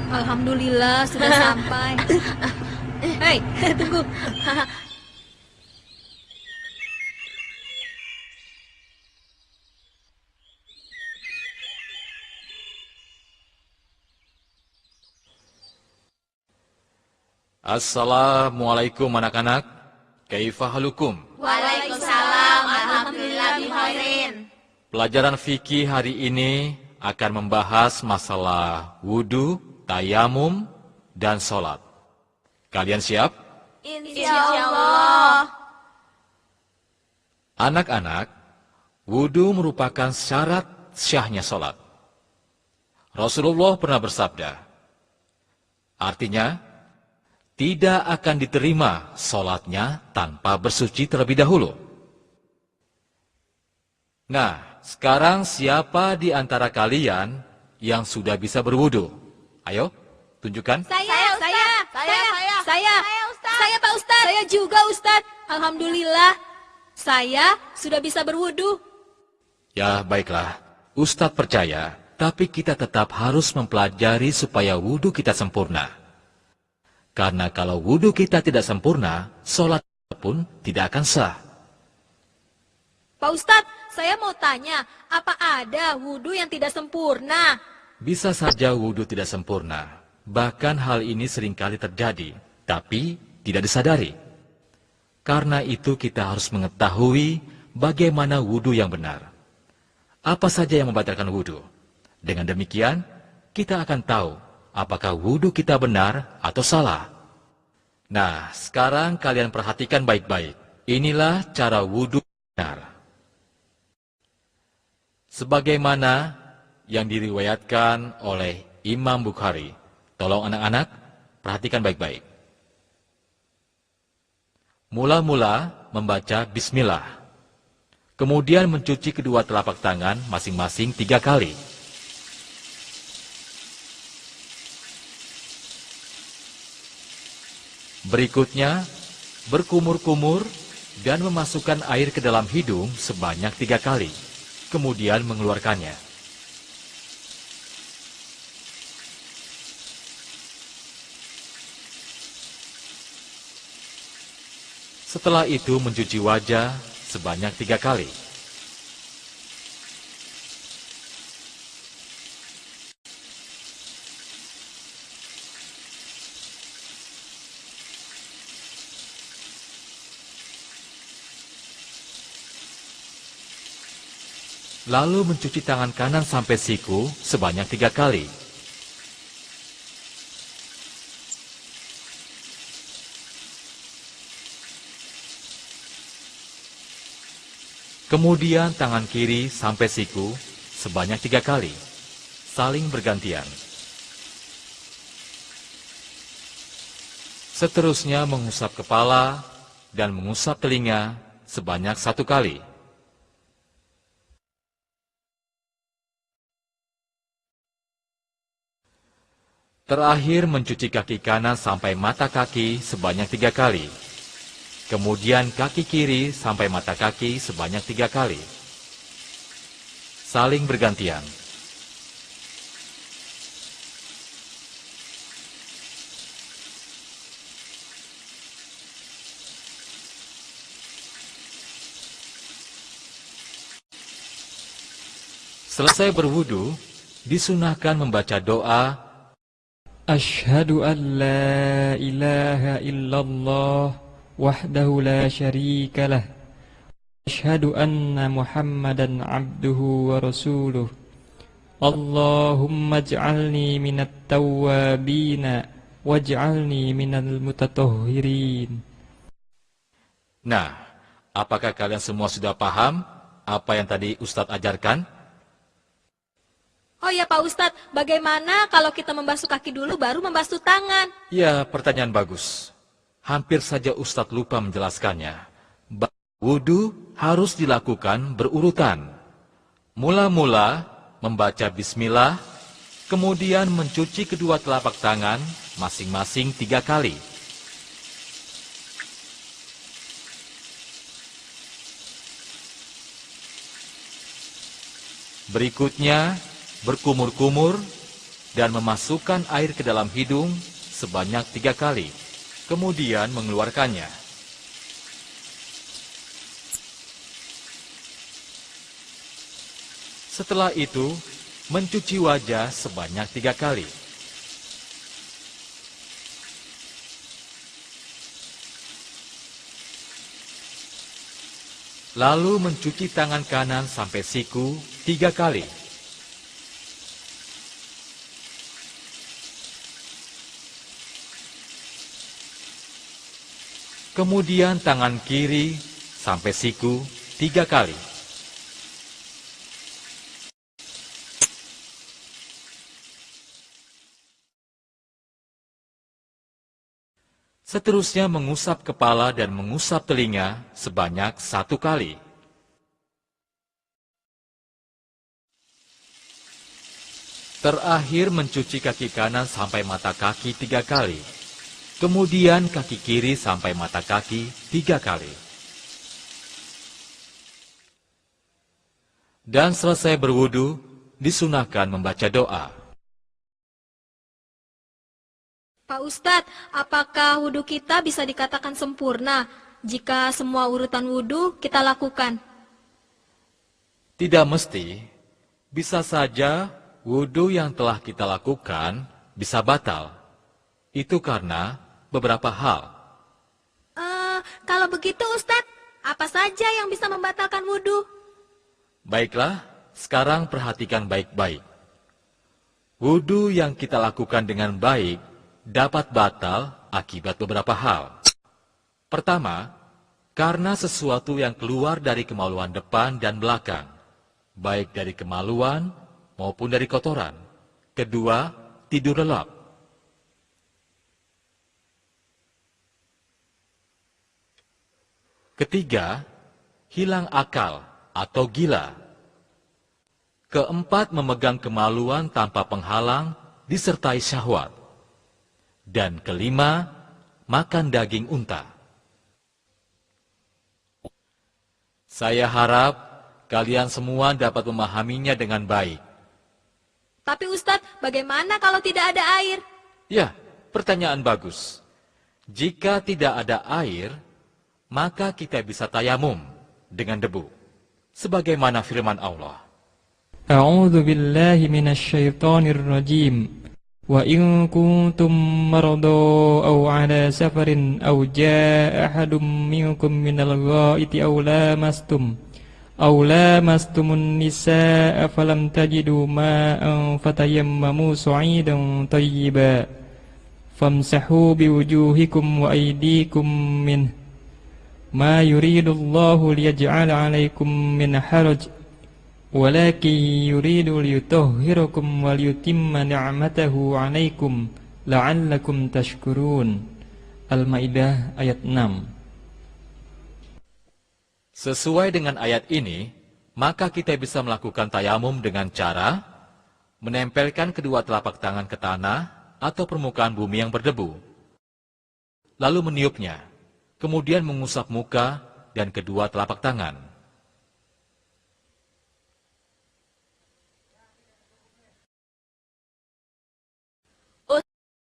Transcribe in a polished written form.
Alhamdulillah sudah sampai. Hei, tunggu. Assalamualaikum anak-anak. Kaifa halukum? Waalaikumsalam, alhamdulillah bihairin. Pelajaran fikih hari ini akan membahas masalah wudu, tayamum, dan sholat. Kalian siap? Insyaallah. Anak-anak, wudu merupakan syarat syahnya sholat. Rasulullah pernah bersabda, artinya, tidak akan diterima sholatnya tanpa bersuci terlebih dahulu. Nah, sekarang siapa di antara kalian yang sudah bisa berwudu? Ayo, tunjukkan. Saya, Ustaz. Saya Pak Ustaz. Saya juga Ustaz. Alhamdulillah, saya sudah bisa berwudu. Ya, baiklah. Ustadz percaya, tapi kita tetap harus mempelajari supaya wudu kita sempurna. Karena kalau wudu kita tidak sempurna, sholat pun tidak akan sah. Pak Ustaz, saya mau tanya, apa ada wudu yang tidak sempurna? Bisa saja wudu tidak sempurna. Bahkan hal ini seringkali terjadi, tapi tidak disadari. Karena itu kita harus mengetahui bagaimana wudu yang benar. Apa saja yang membatalkan wudu. Dengan demikian, kita akan tahu apakah wudu kita benar atau salah. Nah, sekarang kalian perhatikan baik-baik. Inilah cara wudu benar. Sebagaimana yang diriwayatkan oleh Imam Bukhari. Tolong anak-anak, perhatikan baik-baik. Mula-mula membaca bismillah. Kemudian mencuci kedua telapak tangan masing-masing 3 kali. Berikutnya, berkumur-kumur dan memasukkan air ke dalam hidung sebanyak 3 kali. Kemudian mengeluarkannya. Setelah itu mencuci wajah sebanyak 3 kali. Lalu mencuci tangan kanan sampai siku sebanyak 3 kali. Kemudian tangan kiri sampai siku sebanyak 3 kali, saling bergantian. Seterusnya mengusap kepala dan mengusap telinga sebanyak 1 kali. Terakhir mencuci kaki kanan sampai mata kaki sebanyak 3 kali. Kemudian kaki kiri sampai mata kaki sebanyak 3 kali. Saling bergantian. Selesai berwudu, disunahkan membaca doa أشهد أن لا إله إلا الله وحده لا شريك له أشهد أن محمدا عبده ورسوله اللهم اجعلني من التوابين واجعلني من المتطهرين. Nah, apakah kalian semua sudah paham apa yang tadi Ustadz ajarkan? Oh ya Pak Ustadz, bagaimana kalau kita membasuh kaki dulu baru membasuh tangan? Ya, pertanyaan bagus. Hampir saja Ustadz lupa menjelaskannya. Wudu harus dilakukan berurutan. Mula-mula membaca bismillah, kemudian mencuci kedua telapak tangan masing-masing 3 kali. Berikutnya, berkumur-kumur, dan memasukkan air ke dalam hidung sebanyak 3 kali, kemudian mengeluarkannya. Setelah itu, mencuci wajah sebanyak 3 kali. Lalu mencuci tangan kanan sampai siku 3 kali. Kemudian tangan kiri sampai siku 3 kali. Seterusnya mengusap kepala dan mengusap telinga sebanyak 1 kali. Terakhir mencuci kaki kanan sampai mata kaki 3 kali. Kemudian kaki kiri sampai mata kaki 3 kali. Dan selesai berwudu, disunahkan membaca doa. Pak Ustadz, apakah wudhu kita bisa dikatakan sempurna jika semua urutan wudhu kita lakukan? Tidak mesti, bisa saja wudhu yang telah kita lakukan bisa batal. Itu karena beberapa hal. Kalau begitu Ustadz, apa saja yang bisa membatalkan wudhu? Baiklah, sekarang perhatikan baik-baik. Wudhu yang kita lakukan dengan baik dapat batal akibat beberapa hal. Pertama, karena sesuatu yang keluar dari kemaluan depan dan belakang, baik dari kemaluan maupun dari kotoran. Kedua, tidur lelap. Ketiga, hilang akal atau gila. Keempat, memegang kemaluan tanpa penghalang disertai syahwat. Dan kelima, makan daging unta. Saya harap kalian semua dapat memahaminya dengan baik. Tapi Ustadz, bagaimana kalau tidak ada air? Ya, pertanyaan bagus. Jika tidak ada air, maka kita bisa tayamum dengan debu. Sebagaimana firman Allah. A'udzu billahi minasy syaithanir rajim. وَإِن كُنتُم مَّرْضَىٰ أَوْ عَلَىٰ سَفَرٍ أَوْ جَاءَ أَحَدٌ مِّنكُم مِّنَ الْغَائِطِ أَوْ لَامَسْتُمُ النِّسَاءَ فَلَمْ تَجِدُوا مَاءً فَتَيَمَّمُوا صَعِيدًا طَيِّبًا فَامْسَحُوا بِوُجُوهِكُمْ وَأَيْدِيكُم مِّنْهُ مَا يُرِيدُ اللَّهُ لِيَجْعَلَ عَلَيْكُم مِّنْ حَرَجٍ ولكن يريد ليطهركم وليتم نعمته عليكم لعلكم تشكرون. Al-Maidah ayat 6. Sesuai dengan ayat ini, maka kita bisa melakukan tayamum dengan cara menempelkan kedua telapak tangan ke tanah atau permukaan bumi yang berdebu, lalu meniupnya, kemudian mengusap muka dan kedua telapak tangan.